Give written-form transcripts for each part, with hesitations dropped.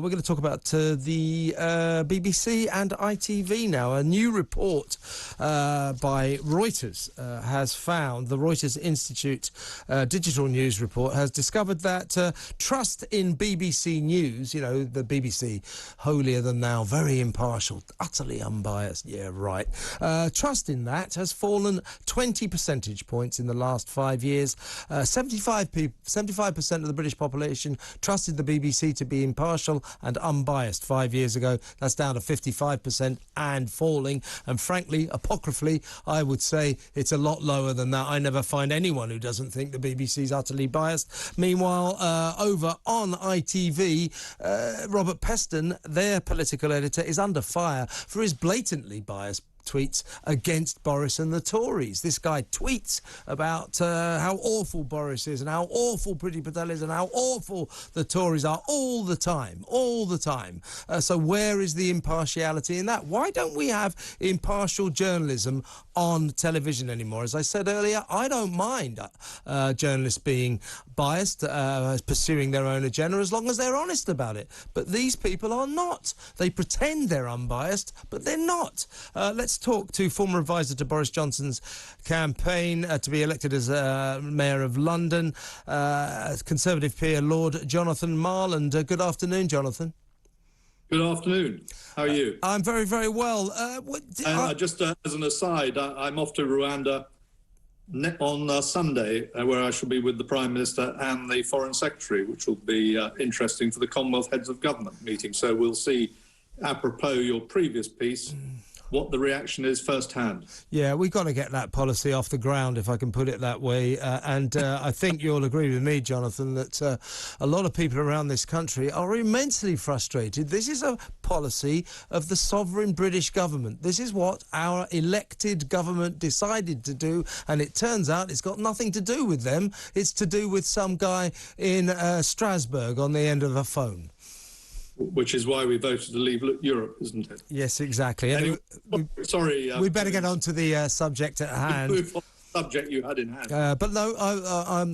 we're going to talk about the BBC and ITV now. A new report by Reuters has found, the Reuters Institute digital news report has discovered that trust in BBC News, you know, the BBC, holier than thou, very impartial, utterly unbiased, yeah, right. Trust in that has fallen 20 percentage points in the last 5 years. 75% of the British population trusted the BBC to be impartial and unbiased 5 years ago. That's down to 55% and falling. And frankly, apocryphally, I would say it's a lot lower than that. I never find anyone who doesn't think the BBC's utterly biased. Meanwhile, over on ITV, Robert Peston, their political editor, is under fire for his blatantly biased tweets against Boris and the Tories. This guy tweets about how awful Boris is and how awful Priti Patel is and how awful the Tories are all the time. So where is the impartiality in that? Why don't we have impartial journalism on television anymore? As I said earlier, I don't mind journalists being biased, pursuing their own agenda, as long as they're honest about it. But these people are not. They pretend they're unbiased, but they're not. Let's talk to former advisor to Boris Johnson's campaign to be elected as Mayor of London, Conservative Peer Lord Jonathan Marland. Good afternoon, Jonathan. Good afternoon. How are you? I'm very, very well. Just as an aside, I'm off to Rwanda on Sunday, where I shall be with the Prime Minister and the Foreign Secretary, which will be interesting for the Commonwealth Heads of Government meeting. So we'll see, apropos your previous piece, what the reaction is firsthand. Yeah, we've got to get that policy off the ground, if I can put it that way. And I think you'll agree with me, Jonathan, that a lot of people around this country are immensely frustrated. This is a policy of the sovereign British government. This is what our elected government decided to do, and it turns out it's got nothing to do with them. It's to do with some guy in Strasbourg on the end of a phone. Which is why we voted to leave Europe, isn't it? Yes, exactly. Anyway, sorry. We'd better get on to the subject at hand. The subject you had in hand. But no,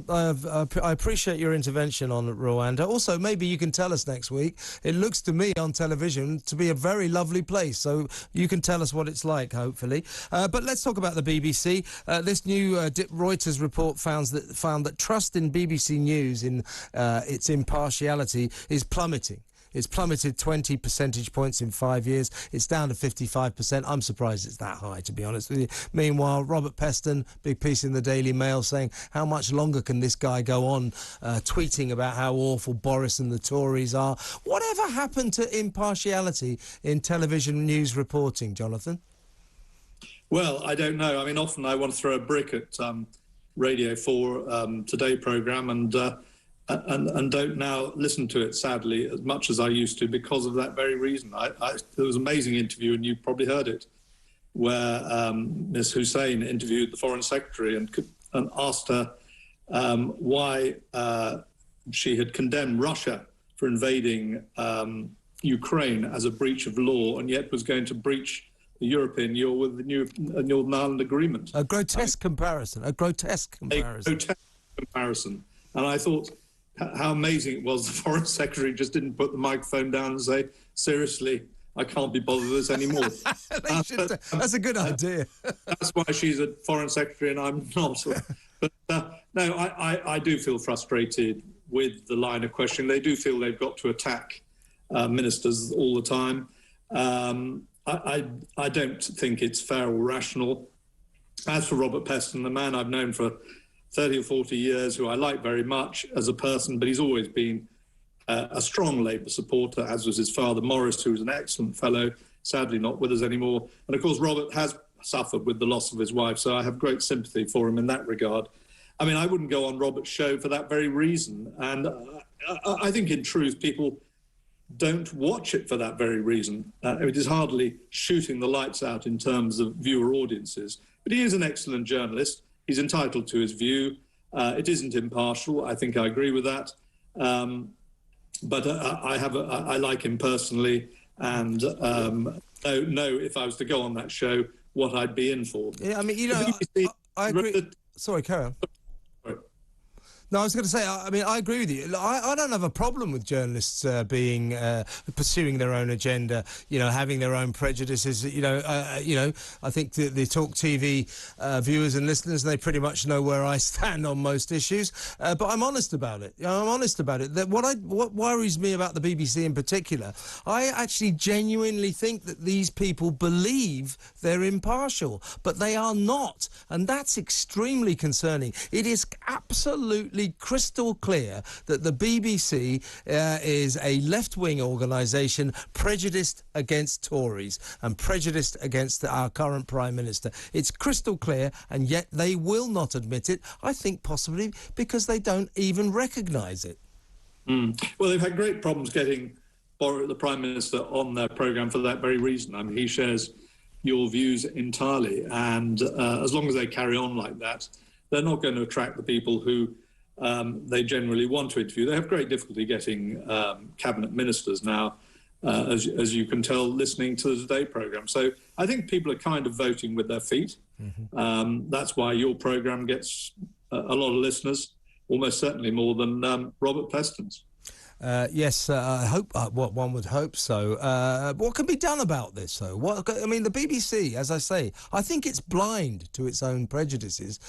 I appreciate your intervention on Rwanda. Also, maybe you can tell us next week. It looks to me on television to be a very lovely place, so you can tell us what it's like, hopefully. But let's talk about the BBC. This new Reuters report found that trust in BBC News in its impartiality is plummeting. It's plummeted 20 percentage points in 5 years. It's down to 55%. I'm surprised it's that high, to be honest with you. Meanwhile, Robert Peston, big piece in the Daily Mail, saying, how much longer can this guy go on tweeting about how awful Boris and the Tories are? Whatever happened to impartiality in television news reporting, Jonathan? Well, I don't know. I mean, often I want to throw a brick at Radio 4 Today programme and don't now listen to it, sadly, as much as I used to, because of that very reason. There was an amazing interview, and you probably heard it, where Ms. Hussein interviewed the Foreign Secretary and asked her why she had condemned Russia for invading Ukraine as a breach of law, and yet was going to breach the European Union with the new Northern Ireland Agreement. A grotesque comparison. A grotesque comparison. And I thought how amazing it was the Foreign Secretary just didn't put the microphone down and say, seriously, I can't be bothered with this anymore. That's a good idea. That's why she's a Foreign Secretary and I'm not. But no, I do feel frustrated with the line of questioning. They do feel they've got to attack ministers all the time. I don't think it's fair or rational. As for Robert Peston, the man I've known for 30 or 40 years, who I like very much as a person, but he's always been a strong Labour supporter, as was his father, Morris, who was an excellent fellow, sadly not with us anymore. And of course, Robert has suffered with the loss of his wife, so I have great sympathy for him in that regard. I mean, I wouldn't go on Robert's show for that very reason. And I think, in truth, people don't watch it for that very reason. It is hardly shooting the lights out in terms of viewer audiences. But he is an excellent journalist. He's entitled to his view. It isn't impartial. I think I agree with that. But I like him personally, and know if I was to go on that show, what I'd be in for. Yeah, I mean, you know, I agree. Sorry, carry on. No, I was going to say, I mean, I agree with you. I don't have a problem with journalists pursuing their own agenda, having their own prejudices. I think the talkTV viewers and listeners, they pretty much know where I stand on most issues. But I'm honest about it. I'm honest about it. That what worries me about the BBC in particular, I actually genuinely think that these people believe they're impartial, but they are not. And that's extremely concerning. It is absolutely crystal clear that the BBC is a left-wing organisation prejudiced against Tories and prejudiced against our current Prime Minister. It's crystal clear, and yet they will not admit it, I think possibly because they don't even recognise it. Well, they've had great problems getting the Prime Minister on their programme for that very reason. I mean, he shares your views entirely, and as long as they carry on like that, they're not going to attract the people who they generally want to interview. They have great difficulty getting cabinet ministers now, as you can tell, listening to the Today programme. So I think people are kind of voting with their feet. That's why your programme gets a lot of listeners, almost certainly more than Robert Peston's. Yes, I hope. What one would hope so. What can be done about this, though? The BBC, as I say, I think it's blind to its own prejudices,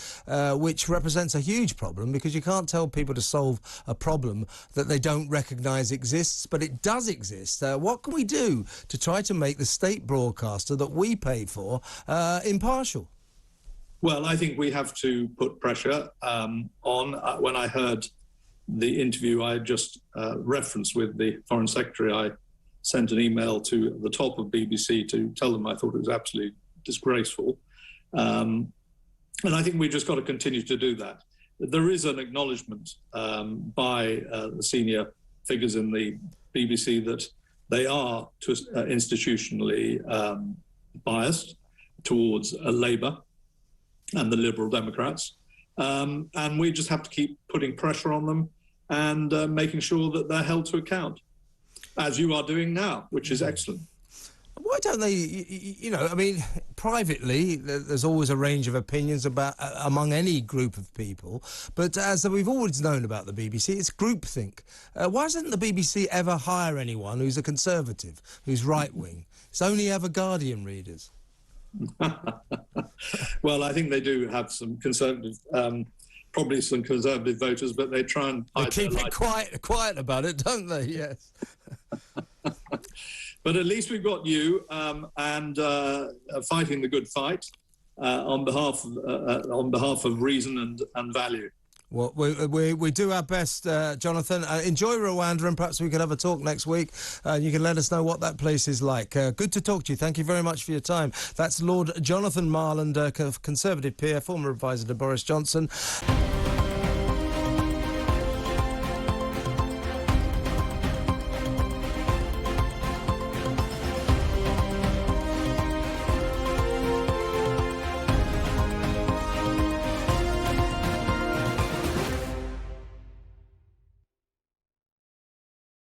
which represents a huge problem because you can't tell people to solve a problem that they don't recognise exists, but it does exist. What can we do to try to make the state broadcaster that we pay for impartial? Well, I think we have to put pressure on. When I heard the interview I just referenced with the Foreign Secretary, I sent an email to the top of BBC to tell them I thought it was absolutely disgraceful. And I think we've just got to continue to do that. There is an acknowledgement by the senior figures in the BBC that they are institutionally biased towards Labour and the Liberal Democrats. And we just have to keep putting pressure on them and making sure that they're held to account, as you are doing now, which is excellent. Why don't they, privately, there's always a range of opinions about among any group of people, but as we've always known about the BBC, it's groupthink. Why doesn't the BBC ever hire anyone who's a conservative, who's right-wing? It's only ever Guardian readers. Well, I think they do have some conservative, probably some conservative voters, but they try and hide keep it quiet about it, don't they? Yes. But at least we've got you and fighting the good fight on behalf of reason and value. Well, we do our best, Jonathan. Enjoy Rwanda, and perhaps we could have a talk next week. You can let us know what that place is like. Good to talk to you. Thank you very much for your time. That's Lord Jonathan Marland, Conservative peer, former advisor to Boris Johnson.